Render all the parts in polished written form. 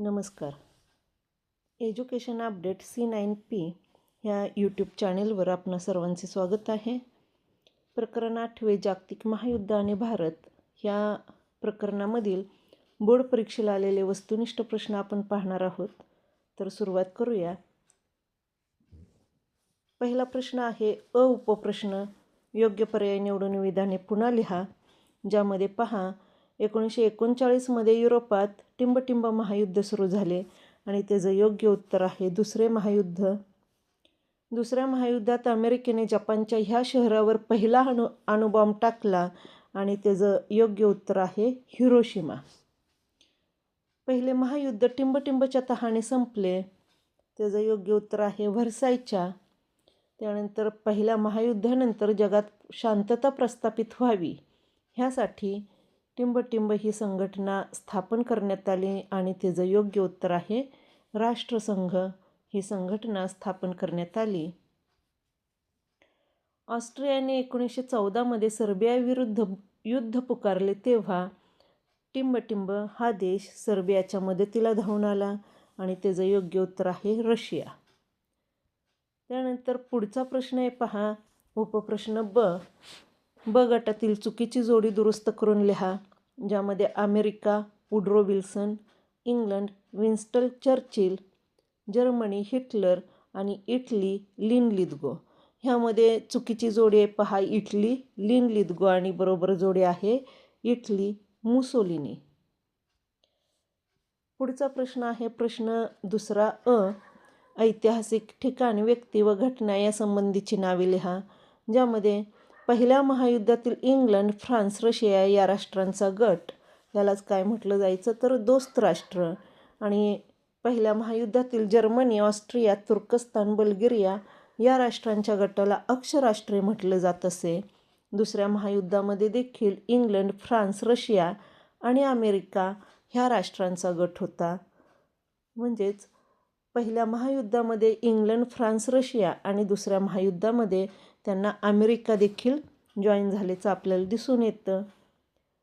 नमस्कार. Education update C9P ह्या YouTube चॅनेलवर आपणा सर्वांचे स्वागत आहे. प्रकरण 8 जागतिक महायुद्ध आणि भारत ह्या प्रकरणामधील बोर्ड परीक्षेला आलेले वस्तुनिष्ठ प्रश्न आपण पाहणार आहोत. तर सुरुवात करूया. पहिला प्रश्न आहे उपप्रश्न. योग्य पर्याय निवडून विधाने पुन्हा लिहा. ज्यामध्ये पहा 1939 मध्ये युरोपात टिंबटिंब महायुद्ध सुरू झाले आणि त्याचं योग्य उत्तर आहे दुसरे महायुद्ध. दुसऱ्या महायुद्धात अमेरिकेने जपानच्या ह्या शहरावर पहिला अणुबॉम्ब टाकला आणि त्याचं योग्य उत्तर आहे हिरोशिमा. पहिले महायुद्ध टिंबटिंबच्या तहाने संपले, त्याचं योग्य उत्तर आहे व्हर्सायच्या. त्यानंतर पहिल्या महायुद्धानंतर जगात शांतता प्रस्थापित व्हावी ह्यासाठी टिंबटिंब ही संघटना स्थापन करण्यात आली आणि त्याचं योग्य उत्तर आहे राष्ट्रसंघ ही संघटना स्थापन करण्यात आली. ऑस्ट्रियाने 1914 मध्ये सर्बियाविरुद्ध युद्ध पुकारले तेव्हा टिंबटिंब हा देश सर्बियाच्या मदतीला धावून आला आणि त्याचं योग्य उत्तर आहे रशिया. त्यानंतर पुढचा प्रश्न आहे पहा उपप्रश्न ब गटातील चुकीची जोडी दुरुस्त करून लिहा. ज्यामध्ये America Woodrow Wilson, England Winston Churchill, Germany Hitler आणि इटली लिनलिथगो. ह्यामध्ये चुकीची जोडी आहे पहा इटली लिनलिथगो आणि बरोबर जोडी आहे इटली मुसोलिनी. पुढचा प्रश्न आहे प्रश्न दुसरा ऐतिहासिक ठिकाण व्यक्ती व घटना या संबंधीची नावे लिहा. ज्यामध्ये पहिल्या महायुद्धातील इंग्लंड फ्रान्स रशिया या राष्ट्रांचा गट यालाच काय म्हटलं जायचं तर दोस्त राष्ट्र. आणि पहिल्या महायुद्धातील जर्मनी ऑस्ट्रिया तुर्कस्तान बल्गेरिया या राष्ट्रांच्या गटाला अक्षराष्ट्रे म्हटलं जात असे. दुसऱ्या महायुद्धामध्ये देखील इंग्लंड फ्रान्स रशिया आणि अमेरिका ह्या राष्ट्रांचा गट होता. म्हणजेच पहिल्या महायुद्धामध्ये इंग्लंड फ्रान्स रशिया आणि दुसऱ्या महायुद्धामध्ये त्यांना अमेरिका देखील जॉईन झाल्याचं आपल्याला दिसून येतं.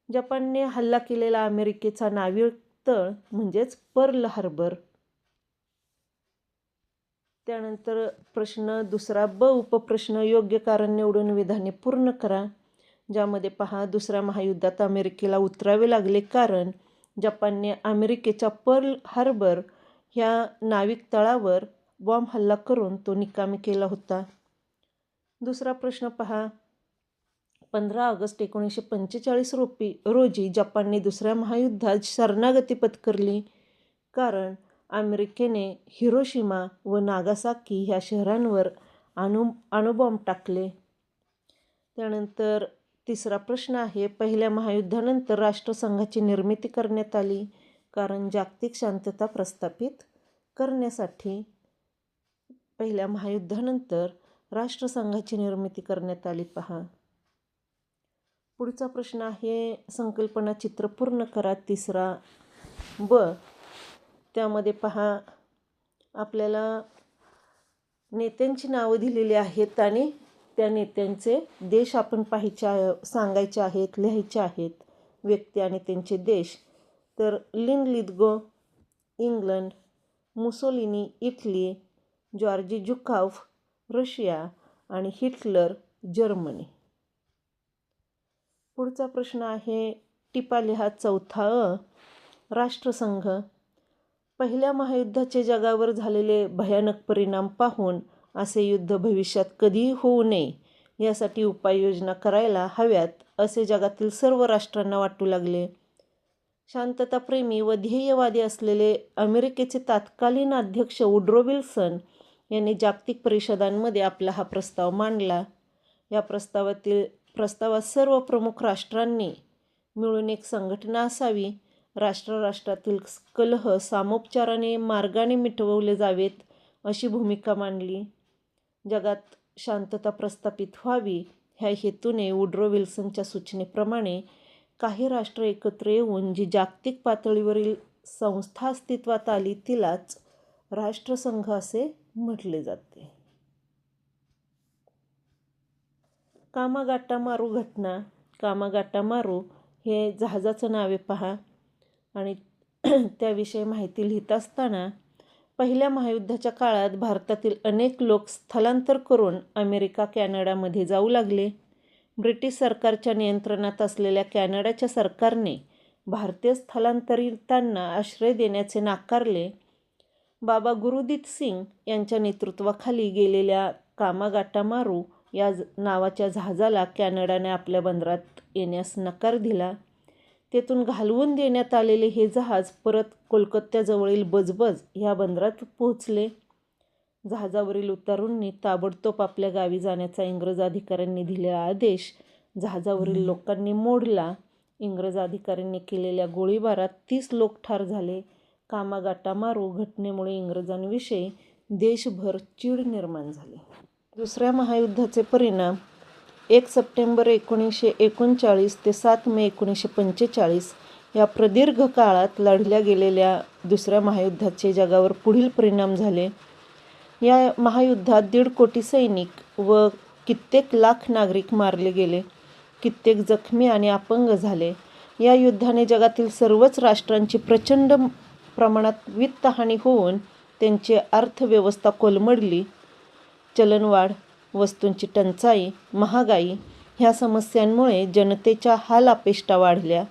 जपानने हल्ला केलेला अमेरिकेचा नाविक तळ म्हणजेच पर्ल हार्बर. त्यानंतर प्रश्न दुसरा उपप्रश्न योग्य कारण निवडून विधाने पूर्ण करा. ज्यामध्ये पहा दुसऱ्या महायुद्धात अमेरिकेला उतरावे लागले कारण जपानने अमेरिकेच्या पर्ल हार्बर ह्या नाविक तळावर बॉम्ब हल्ला करून तो निकामी केला होता. दुसरा प्रश्न पहा 15 ऑगस्ट 1945 रोजी जपानने दुसऱ्या महायुद्धात शरणागती पत्करली कारण अमेरिकेने हिरोशिमा व नागासाकी ह्या शहरांवर अणुबॉम्ब टाकले. त्यानंतर तिसरा प्रश्न आहे पहिल्या महायुद्धानंतर राष्ट्रसंघाची निर्मिती करण्यात आली कारण जागतिक शांतता प्रस्थापित करण्यासाठी पहिल्या महायुद्धानंतर राष्ट्रसंघाची निर्मिती करण्यात आली पहा. पुढचा प्रश्न आहे संकल्पना चित्र पूर्ण करा. तिसरा त्यामध्ये पहा आपल्याला नेत्यांची नावं दिलेली आहेत आणि त्या नेत्यांचे देश आपण सांगायचे आहेत लिहायचे आहेत व्यक्ती आणि त्यांचे देश. तर Linlithgow England, Mussolini Italy, Georgy Zhukov Russia आणि हिटलर जर्मनी. पुढचा प्रश्न आहे टिपा लिहा. चौथा राष्ट्रसंघ. पहिल्या महायुद्धाचे जगावर झालेले भयानक परिणाम पाहून असे युद्ध भविष्यात कधीही होऊ नये यासाठी उपाययोजना करायला हव्यात असे जगातील सर्व राष्ट्रांना वाटू लागले. शांतताप्रेमी व ध्येयवादी असलेले अमेरिकेचे तत्कालीन अध्यक्ष वुड्रो विल्सन यांनी जागतिक परिषदांमध्ये आपला हा प्रस्ताव मांडला. या प्रस्तावात सर्व प्रमुख राष्ट्रांनी मिळून एक संघटना असावी. राष्ट्रातील कलह सामोपचाराने मार्गाने मिटवले जावेत अशी भूमिका मांडली. जगात शांतता प्रस्थापित व्हावी ह्या हेतूने वुड्रो विल्सनच्या सूचनेप्रमाणे काही राष्ट्र एकत्र येऊन जी जागतिक पातळीवरील संस्था अस्तित्वात आली तिलाच राष्ट्रसंघ असे म्हटले जाते. कामागाटामारू घटना. कामागाटामारू हे जहाजाचं नाव आहे पहा आणि त्याविषयी माहिती लिहित असताना पहिल्या महायुद्धाच्या काळात भारतातील अनेक लोक स्थलांतर करून अमेरिका कॅनडामध्ये जाऊ लागले. ब्रिटिश सरकारच्या नियंत्रणात असलेल्या कॅनडाच्या सरकारने भारतीय स्थलांतरितांना आश्रय देण्याचे नाकारले. बाबा गुरुदित सिंग यांच्या नेतृत्वाखाली गेलेल्या कामागाटामारू या नावाच्या जहाजाला कॅनडाने आपल्या बंदरात येण्यास नकार दिला. तेथून घालवून देण्यात आलेले हे जहाज परत कोलकात्याजवळील बजबज ह्या बंदरात पोहोचले. जहाजावरील उतारूंनी ताबडतोब आपल्या गावी जाण्याचा इंग्रज अधिकाऱ्यांनी दिलेला आदेश जहाजावरील लोकांनी मोडला. इंग्रज अधिकाऱ्यांनी केलेल्या गोळीबारात 30 लोक ठार झाले. कामागाटामारू घटनेमुळे इंग्रजांविषयी देशभर चीड निर्माण झाली. दुसऱ्या महायुद्धाचे परिणाम 1 सप्टेंबर 1939 ते 7 मे 1945 या प्रदीर्घ काळात लढल्या गेलेल्या दुसऱ्या महायुद्धाचे जगावर पुढील परिणाम झाले. या महायुद्धात 1.5 कोटी सैनिक व कित्येक लाख नागरिक मारले गेले. कित्येक जखमी आणि अपंग झाले. या युद्धाने जगातील सर्वच राष्ट्रांची प्रचंड प्रमाणात वित्तहानी होऊन त्यांची अर्थव्यवस्था कोलमडली. चलनवाढ, वस्तूंची टंचाई, महागाई ह्या समस्यांमुळे जनतेच्या हालअपेष्टा वाढल्या.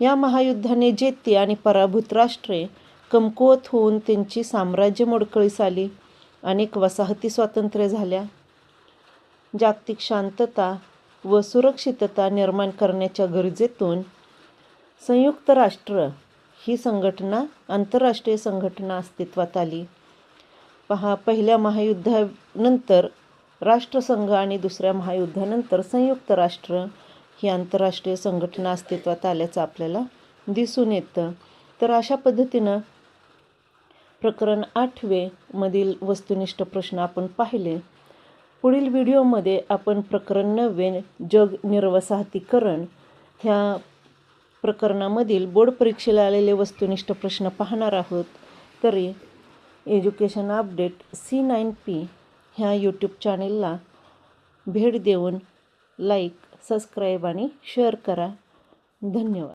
या महायुद्धाने जेते आणि पराभूत राष्ट्रे कमकुवत होऊन त्यांची साम्राज्य मोडकळीस आली. अनेक वसाहती स्वातंत्र्य झाल्या. जागतिक शांतता व सुरक्षितता निर्माण करण्याच्या गरजेतून संयुक्त राष्ट्र ही संघटना आंतरराष्ट्रीय संघटना अस्तित्वात आली. पहिल्या महायुद्धानंतर राष्ट्रसंघ आणि दुसऱ्या महायुद्धानंतर संयुक्त राष्ट्र ही आंतरराष्ट्रीय संघटना अस्तित्वात आल्याचं आपल्याला दिसून येतं. तर अशा पद्धतीनं प्रकरण 8 मधील वस्तुनिष्ठ प्रश्न आपण पाहिले. पुढील व्हिडिओमध्ये आपण प्रकरण 9 जग निर्वसाहतीकरण ह्या प्रकरणामधील बोर्ड परीक्षेला आलेले वस्तुनिष्ठ प्रश्न पाहणार आहोत. तरी एज्युकेशन अपडेट C9P ह्या यूट्यूब चॅनेलला भेट देऊन लाईक, सबस्क्राईब आणि शेअर करा. धन्यवाद.